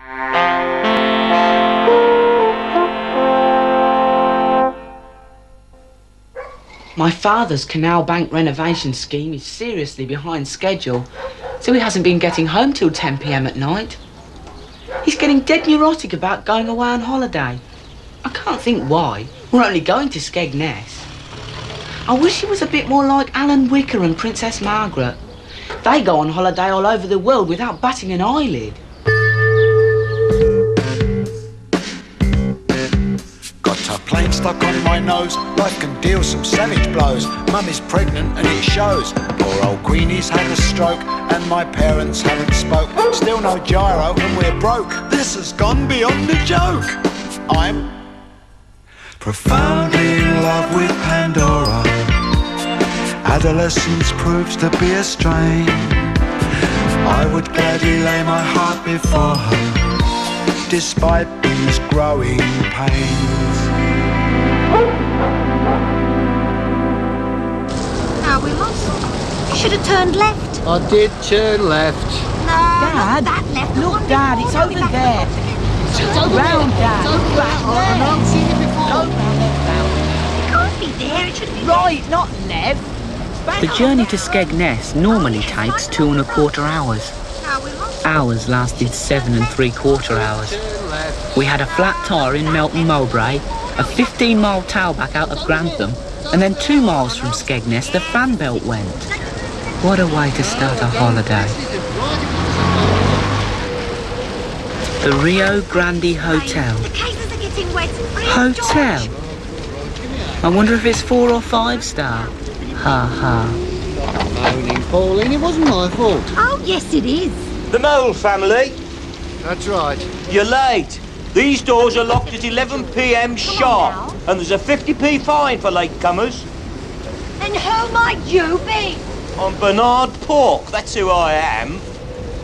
My father's canal bank renovation scheme is seriously behind schedule, so he hasn't been getting home till 10 p.m. at night. He's getting dead neurotic about going away on holiday. I can't think why. We're only going to Skegness. I wish he was a bit more like Alan Wicker and Princess Margaret. They go on holiday all over the world without batting an eyelid. A plane stuck on my nose, life can deal some savage blows. Mum is pregnant and it shows. Poor old Queenie's had a stroke and my parents haven't spoke. Still no gyro and we're broke. This has gone beyond a joke. I'm profoundly in love with Pandora. Adolescence proves to be a strain. I would gladly lay my heart before her, despite these growing pains. Are we lost? You should have turned left. I did turn left. No, Dad, not that left. look, Dad, it's over there. It's over round, there. Dad. It's over Back there. there. I know, I've seen it before. It can't be there, it should be Right, not Nev. The journey to Skegness normally takes 2¼ hours. Are we lost? Ours lasted 7¾ hours. Turn left. We had a flat tyre in Melton Mowbray, a 15-mile tailback out of Grantham, and then 2 miles from Skegness the fan belt went. What a way to start a holiday. The Rio Grande Hotel. The cases are getting wet. Hotel? I wonder if it's 4 or 5 star. Ha ha. Moaning, Pauline, it wasn't my fault. Oh, yes, it is. The Mole family, That's right. you're late. These doors are locked at 11 p.m. sharp, and there's a 50p fine for latecomers. And who might you be? I'm Bernard Pork, that's who I am.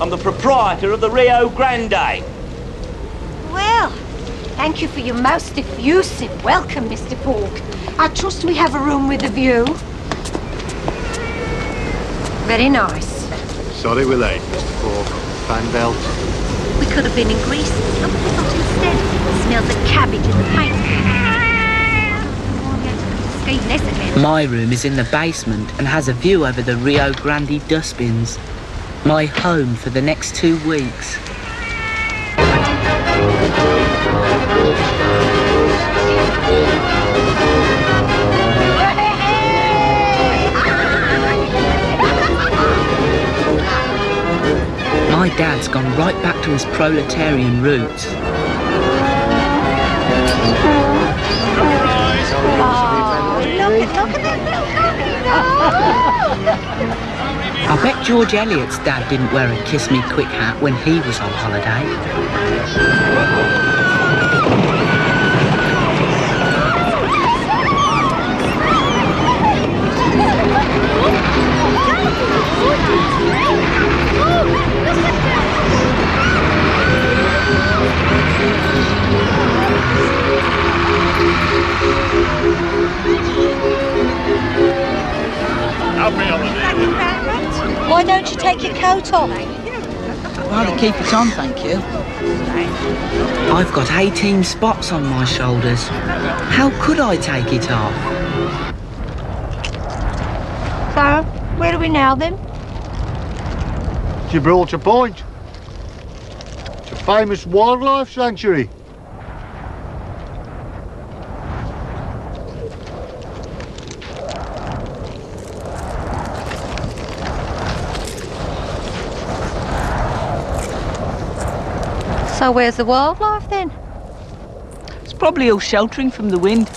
I'm the proprietor of the Rio Grande. Well, thank you for your most effusive welcome, Mr. Pork. I trust we have a room with a view. Very nice. Sorry we're late, Mr. Pork. Fan belt. We could have been in Greece. Look what we got instead. It smells of cabbage in the paint. Skegness again. My room is in the basement and has a view over the Rio Grande dustbins. My home for the next 2 weeks. My dad's gone right back to his proletarian roots. I bet George Eliot's dad didn't wear a kiss me quick hat when he was on holiday. Why don't you take your coat off? I'd rather keep it on, thank you. I've got 18 spots on my shoulders. How could I take it off? So, where are we now then? Gibraltar Point. It's a famous wildlife sanctuary. So where's the wildlife then? It's probably all sheltering from the wind.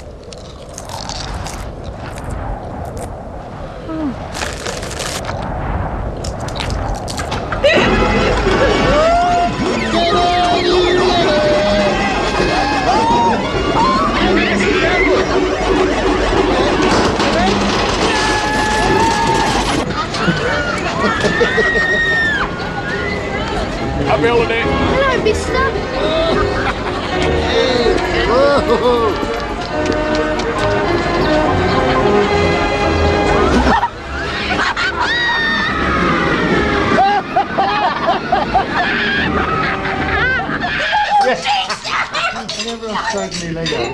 I'm building it. Hello, mister. certainly later.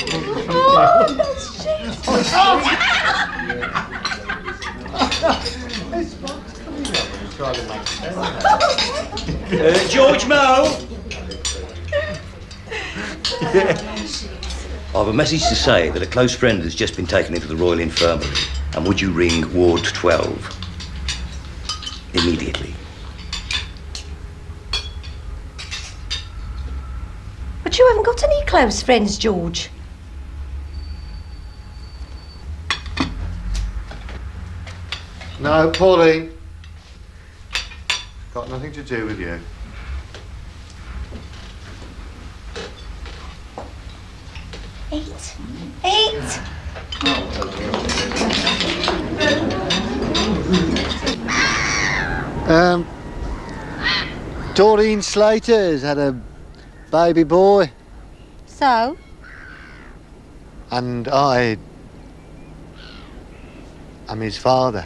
George Moe? I've a message to say that a close friend has just been taken into the Royal Infirmary, and would you ring Ward 12 immediately? But you haven't got any close friends, George. No, Pauline. Got nothing to do with you. Eight. Doreen Slater's had a baby boy. So? And I am his father.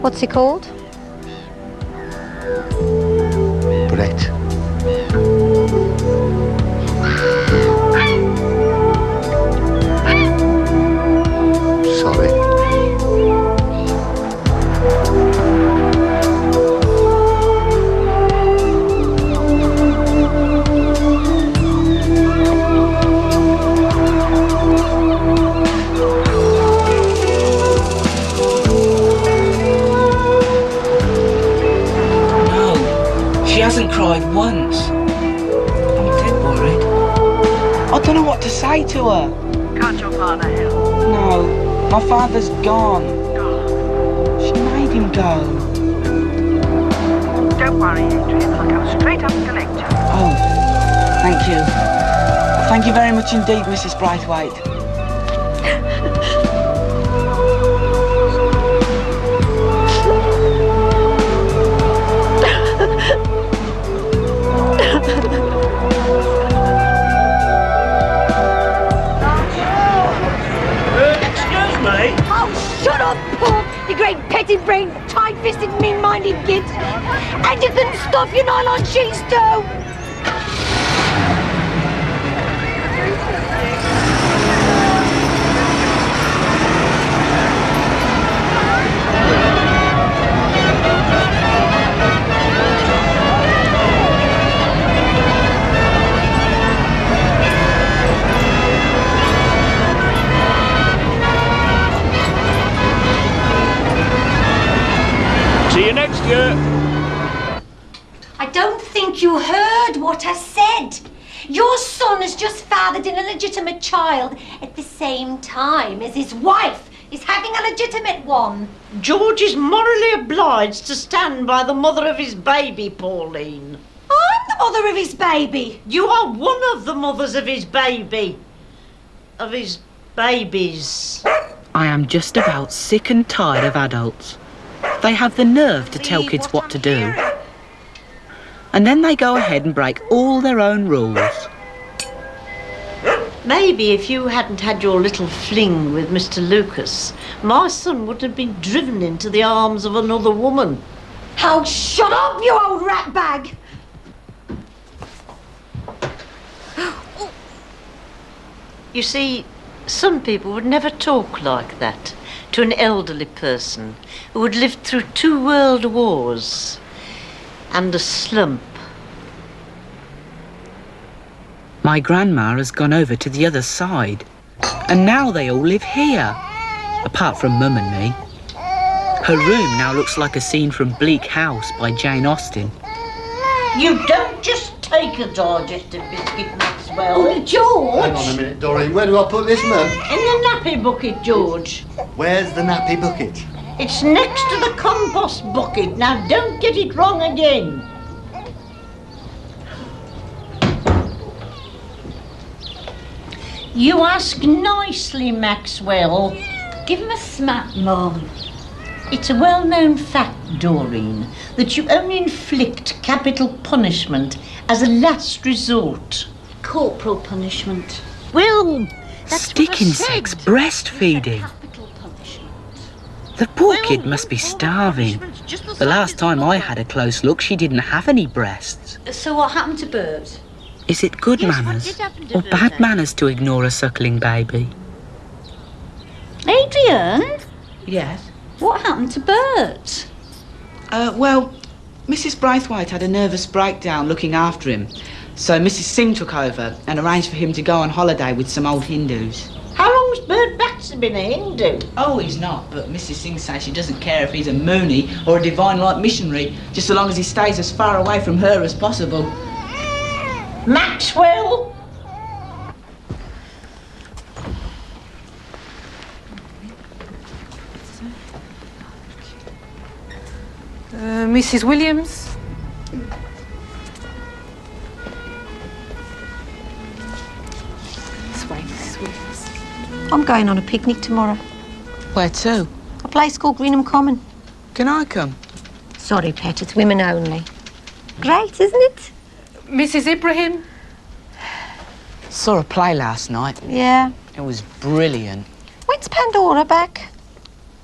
What's he called? Brett. Sorry. She hasn't cried once. I'm dead worried. I don't know what to say to her. Can't your father help? No, my father's gone. She made him go. Don't worry, Adrian. I'll come straight up to lecture. Oh, thank you. Thank you very much indeed, Mrs. Braithwaite. Excuse me? Oh, shut up, Paul! You great petty-brained, tight-fisted, mean-minded git! And you can stuff your nylon sheets too! See you next year. I don't think you heard what I said. Your son has just fathered an illegitimate child at the same time as his wife is having a legitimate one. George is morally obliged to stand by the mother of his baby, Pauline. I'm the mother of his baby. You are one of the mothers of his baby. Of his babies. I am just about sick and tired of adults. They have the nerve to tell kids what to do. And then they go ahead and break all their own rules. Maybe if you hadn't had your little fling with Mr. Lucas, my son would have been driven into the arms of another woman. Oh, shut up, you old ratbag! You see, some people would never talk like that to an elderly person who had lived through 2 world wars and a slump. My grandma has gone over to the other side, and now they all live here, apart from Mum and me. Her room now looks like a scene from Bleak House by Jane Austen. You don't just take a digestive biscuit, Maxwell. Oh, George! Hang on a minute, Doreen. Where do I put this, Mum? In the nappy bucket, George. Where's the nappy bucket? It's next to the compost bucket. Now, don't get it wrong again. You ask nicely, Maxwell. Give him a smack, Mum. It's a well-known fact, Doreen, that you only inflict capital punishment as a last resort. Corporal punishment. Well, that's Stick what I insects, said. breastfeeding. Capital punishment. The poor kid must be starving. The last time I had a close look, she didn't have any breasts. So what happened to Bert? Is it good Yes, what manners did happen to or bad Bert? manners to ignore a suckling baby? Adrian, Yes? what happened to Bert? Well, Mrs. Braithwaite had a nervous breakdown looking after him, so Mrs. Singh took over and arranged for him to go on holiday with some old Hindus. How long's Bert Baxter been a Hindu? Oh, he's not, but Mrs. Singh says she doesn't care if he's a Mooney or a divine-like missionary, just so long as he stays as far away from her as possible. Maxwell? Mrs. Williams? This way, Mrs. Williams. I'm going on a picnic tomorrow. Where to? A place called Greenham Common. Can I come? Sorry, Pet, it's women only. Great, isn't it? Mrs. Ibrahim? Saw a play last night. Yeah. It was brilliant. When's Pandora back?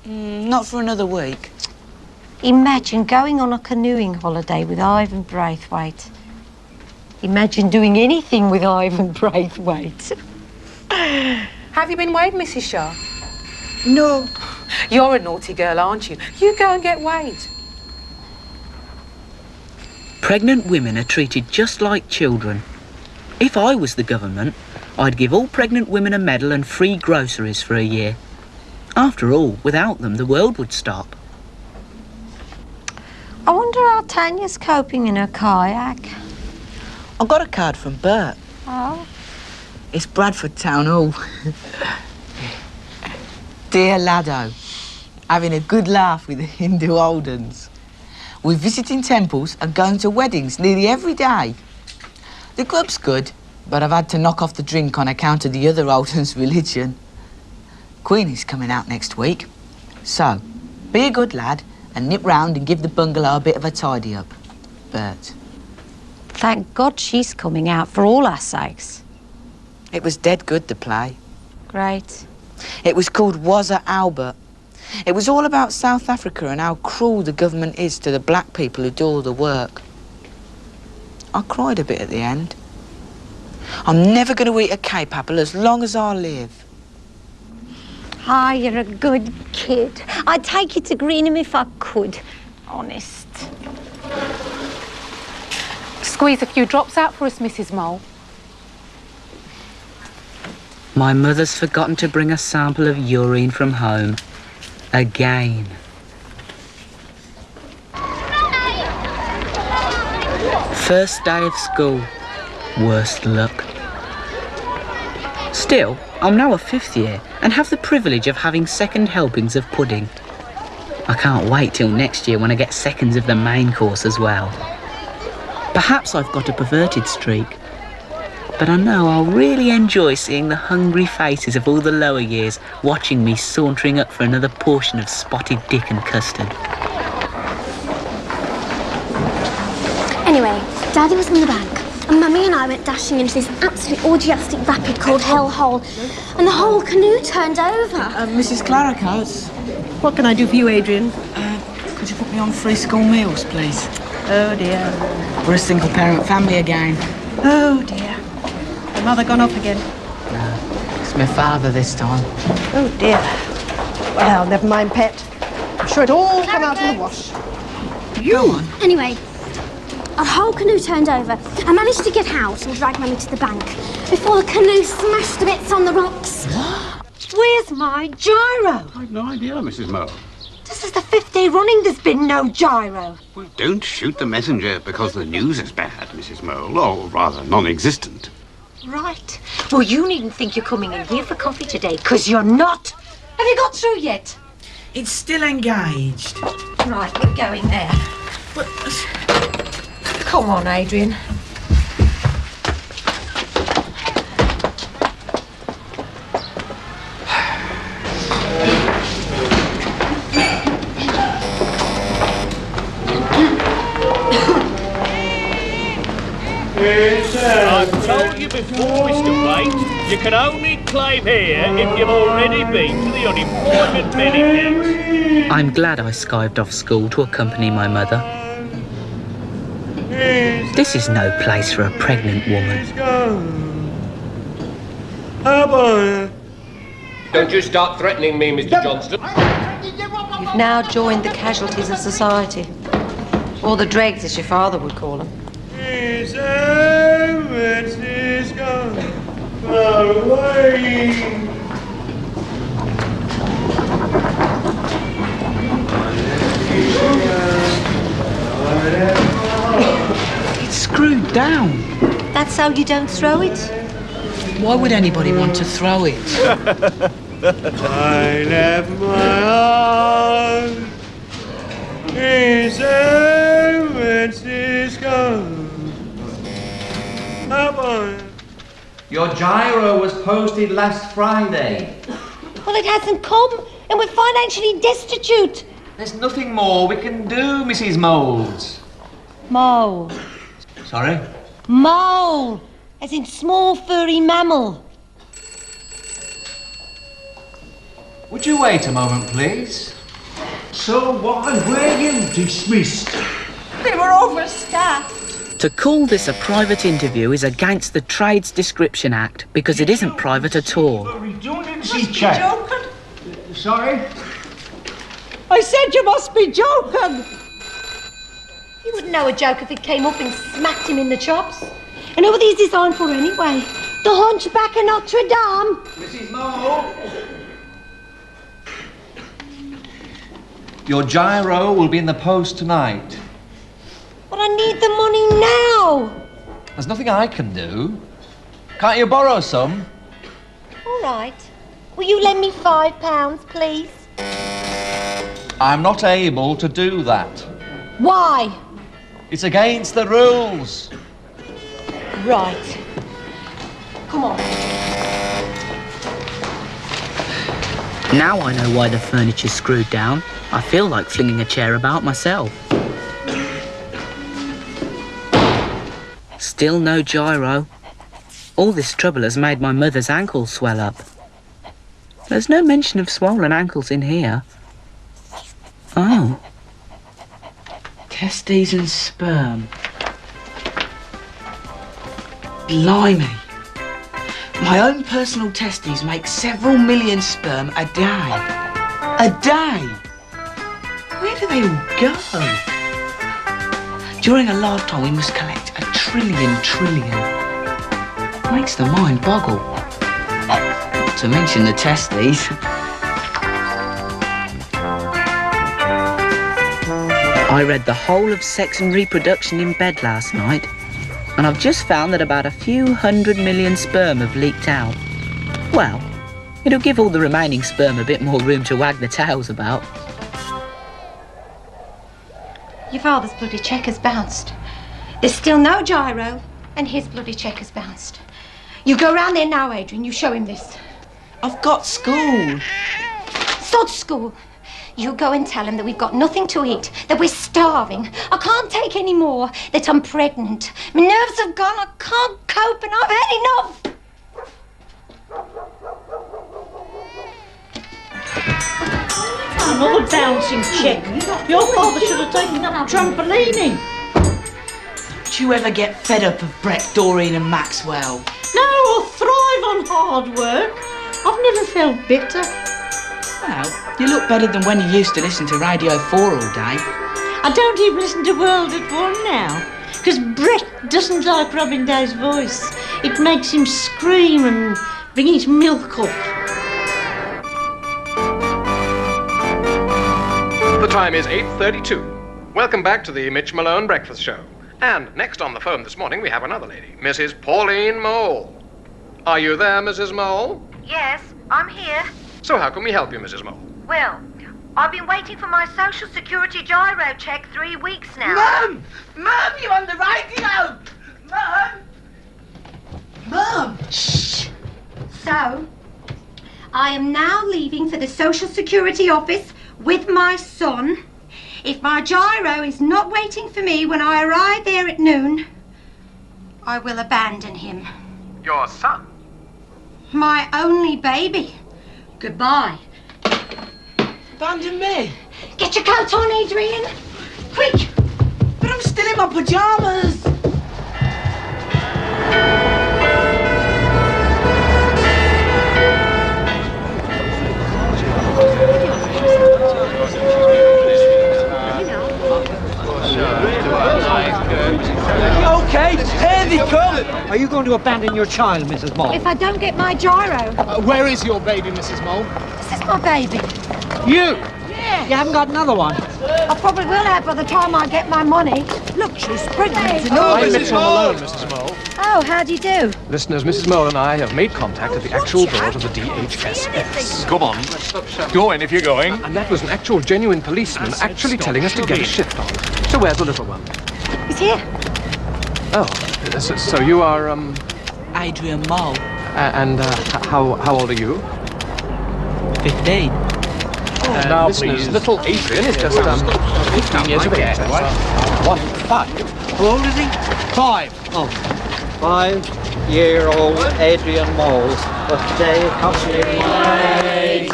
Not for another week. Imagine going on a canoeing holiday with Ivan Braithwaite. Imagine doing anything with Ivan Braithwaite. Have you been weighed, Mrs. Shaw? No. You're a naughty girl, aren't you? You go and get weighed. Pregnant women are treated just like children. If I was the government, I'd give all pregnant women a medal and free groceries for a year. After all, without them, the world would stop. I wonder how Tanya's coping in her kayak. I got a card from Bert. Oh. It's Bradford Town Hall. Dear Laddo, having a good laugh with the Hindu old uns. We're visiting temples and going to weddings nearly every day. The club's good, but I've had to knock off the drink on account of the other old uns' religion. Queenie's coming out next week. So, be a good lad and nip round and give the bungalow a bit of a tidy up. Bert. Thank God she's coming out for all our sakes. It was dead good, the play. Great. It was called Wazza Albert. It was all about South Africa and how cruel the government is to the black people who do all the work. I cried a bit at the end. I'm never going to eat a Cape apple as long as I live. Ah, you're a good kid. I'd take you to Greenham if I could. Honest. Squeeze a few drops out for us, Mrs. Mole. My mother's forgotten to bring a sample of urine from home. Again. First day of school. Worst luck. Still, I'm now a 5th year and have the privilege of having second helpings of pudding. I can't wait till next year when I get seconds of the main course as well. Perhaps I've got a perverted streak, but I know I'll really enjoy seeing the hungry faces of all the lower years watching me sauntering up for another portion of spotted dick and custard. Anyway, Daddy was in the bank, and Mummy and I went dashing into this absolutely orgiastic rapid called Hell Hole, and the whole canoe turned over. Mrs. Clarico's. What can I do for you, Adrian? Could you put me on free school meals, please? Oh, dear. We're a single-parent family again. Oh, dear. Your mother gone off again? No, it's my father this time. Oh, dear. Well, never mind, Pet. I'm sure it'll all come out in the wash. You? Anyway, our whole canoe turned over. I managed to get out and drag Mummy to the bank before the canoe smashed to bits on the rocks. Where's my gyro? I've no idea, Mrs. Mole. This is the 5th day running there's been no gyro. Well, don't shoot the messenger because the news is bad, Mrs. Mole, or rather non-existent. Right. Well, you needn't think you're coming in here for coffee today, because you're not. Have you got through yet? It's still engaged. Right, we're going there. But... Come on, Adrian. I've told you before, Mr. Waite, you can only claim here if you've already been to the unemployment benefits. I'm glad I skived off school to accompany my mother. This is no place for a pregnant woman. Don't you start threatening me, Mr. Johnston. You've now joined the casualties of society. Or the dregs, as your father would call them. It's screwed down. That's how you don't throw it? Why would anybody want to throw it? I left my heart in San Francisco. Your gyro was posted last Friday. Well, it hasn't come, and we're financially destitute. There's nothing more we can do, Mrs. Moulds. Mole. Sorry? Mole, as in small furry mammal. Would you wait a moment, please? So why were you dismissed? They were overstaffed. To call this a private interview is against the Trades Description Act because it isn't private at all. Redundancy check. Sorry? I said you must be joking. You wouldn't know a joke if it came up and smacked him in the chops. And who are these designed for anyway? The Hunchback of Notre Dame? Mrs. Mole? Your gyro will be in the post tonight. But I need the money now. There's nothing I can do. Can't you borrow some? All right. Will you lend me £5, please? I'm not able to do that. Why? It's against the rules. Right. Come on. Now I know why the furniture's screwed down. I feel like flinging a chair about myself. Still no gyro. All this trouble has made my mother's ankles swell up. There's no mention of swollen ankles in here. Oh. Testes and sperm. Blimey. My own personal testes make several million sperm a day. A day! Where do they all go? During a lifetime we must collect 1 trillion. Makes the mind boggle. Not to mention the testes. I read the whole of Sex and Reproduction in bed last night, and I've just found that about a few 100 million sperm have leaked out. Well, it'll give all the remaining sperm a bit more room to wag their tails about. Your father's bloody cheque has bounced. There's still no gyro, and his bloody cheque has bounced. You go round there now, Adrian. You show him this. I've got school. Sod school. You go and tell him that we've got nothing to eat, that we're starving. I can't take any more, that I'm pregnant. My nerves have gone, I can't cope, and I've had enough. Another bouncing chick. Your father should have taken up trampolining. Did you ever get fed up of Brett, Doreen and Maxwell? No, I thrive on hard work. I've never felt bitter. Well, you look better than when you used to listen to Radio 4 all day. I don't even listen to World at One now, because Brett doesn't like Robin Day's voice. It makes him scream and bring his milk up. The time is 8:32. Welcome back to the Mitch Malone Breakfast Show. And next on the phone this morning we have another lady, Mrs. Pauline Mole. Are you there, Mrs. Mole? Yes, I'm here. So how can we help you, Mrs. Mole? Well, I've been waiting for my Social Security gyro check 3 weeks now. Mum! Mum, you're on the radio! Mum! Mum! Shh! So, I am now leaving for the Social Security office with my son. If my gyro is not waiting for me when I arrive there at noon, I will abandon him. Your son? My only baby. Goodbye. Abandon me? Get your coat on, Adrian. Quick! But I'm still in my pyjamas. OK, here they come. Are you going to abandon your child, Mrs. Mole? If I don't get my gyro. Where is your baby, Mrs. Mole? This is my baby. You? Yeah. You haven't got another one? I probably will have by the time I get my money. Look, she's pregnant. Hello, Mrs. Malone, Mrs. Mole. Oh, how do you do? Listeners, Mrs. Mole and I have made contact at the actual doors of the DHSS. Come on. Go in if you're going. And that was an actual genuine policeman actually telling us to get a shift on. So where's the little one? He's here. Oh, so you are, Adrian Mole. And how old are you? 15. Now, listeners, little Adrian is just 15 years of age. What? 5. How old is he? 5. Oh, 5-year-old Adrian Mole was today accompanied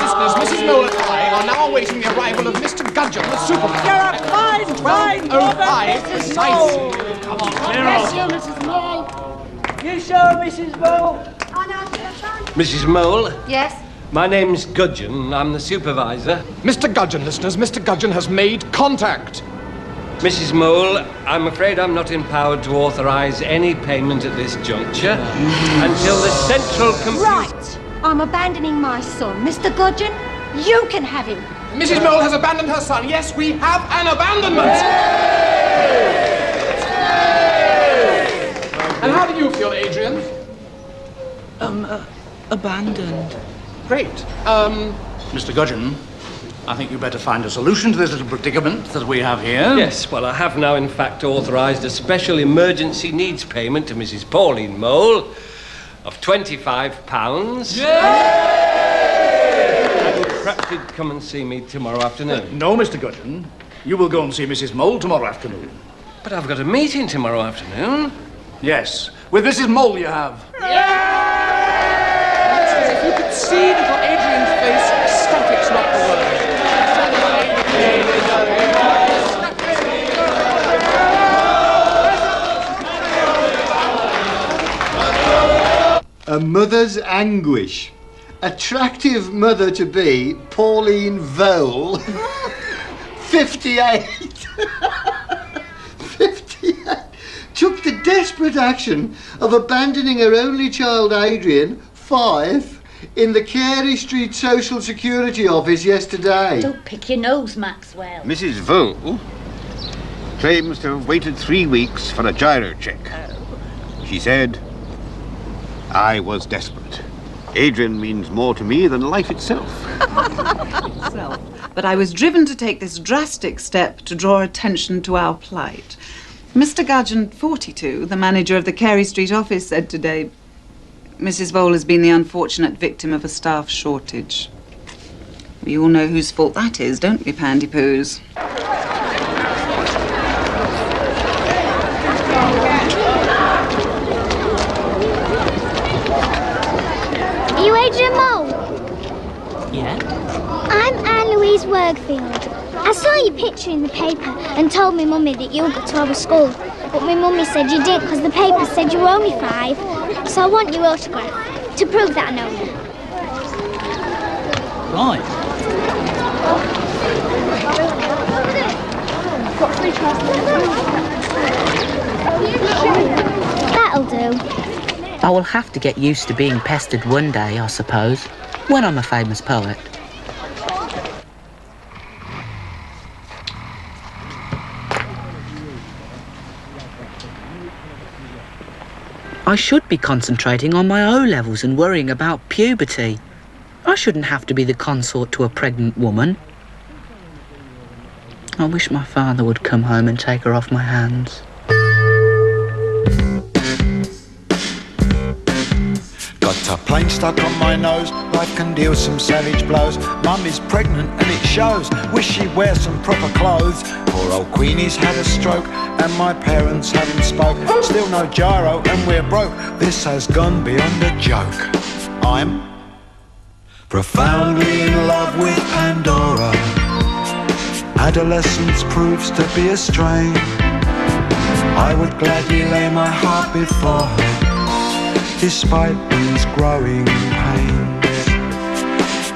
Listeners, Mrs. Mole and I are now awaiting the arrival of Mr. Gudgeon, the supervisor. Fine. 12:05 precisely. Come on, Yes, you, Mrs. Mole. You sure, Mrs. Mole? Mrs. Mole? Yes? My name's Gudgeon. I'm the supervisor. Mr. Gudgeon, listeners, Mr. Gudgeon has made contact. Mrs. Mole, I'm afraid I'm not empowered to authorise any payment at this juncture until the central computer... Right. I'm abandoning my son. Mr. Gudgeon, you can have him. Mrs. Mole has abandoned her son. Yes, we have an abandonment. And how do you feel, Adrian? Abandoned. Great. Mr. Gudgeon, I think you better find a solution to this little predicament that we have here. Yes, well, I have now, in fact, authorised a special emergency needs payment to Mrs. Pauline Mole of £25. Perhaps you'd come and see me tomorrow afternoon. No, Mr. Gudgeon. You will go and see Mrs. Mole tomorrow afternoon. But I've got a meeting tomorrow afternoon. Yes, with Mrs. Mole you have. If you could see little Adrian's face, static's not the word. A mother's anguish. Attractive mother to be, Pauline Vole. 58. 58. Took the desperate action of abandoning her only child, Adrian, 5, in the Carey Street Social Security office yesterday. Don't pick your nose, Maxwell. Mrs. Vole claims to have waited 3 weeks for a gyro check. She said, I was desperate. Adrian means more to me than life itself. But I was driven to take this drastic step to draw attention to our plight. Mr. Gudgeon, 42, the manager of the Carey Street office, said today, Mrs. Vole has been the unfortunate victim of a staff shortage. We all know whose fault that is, don't we, Pandypoos? Are you Adrian Mole? Yeah? I'm Anne-Louise Worgfield. I saw your picture in the paper and told my mummy that you got to our school. But my mummy said you didn't because the paper said you were only 5. So I want your autograph to prove that I know you. Right. That'll do. I will have to get used to being pestered one day, I suppose, when I'm a famous poet. I should be concentrating on my O-levels and worrying about puberty. I shouldn't have to be the consort to a pregnant woman. I wish my father would come home and take her off my hands. Got a plane stuck on my nose, life can deal some savage blows. Mum is pregnant and it shows, wish she'd wear some proper clothes. Poor old Queenie's had a stroke and my parents haven't spoke. Still no gyro and we're broke, this has gone beyond a joke. I'm profoundly in love with Pandora. Adolescence proves to be a strain. I would gladly lay my heart before her, despite these growing pains.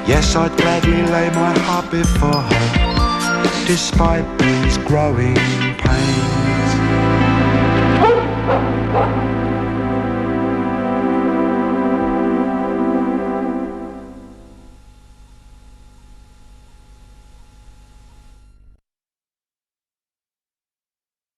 Yes, I'd gladly lay my heart before her, despite these growing pains.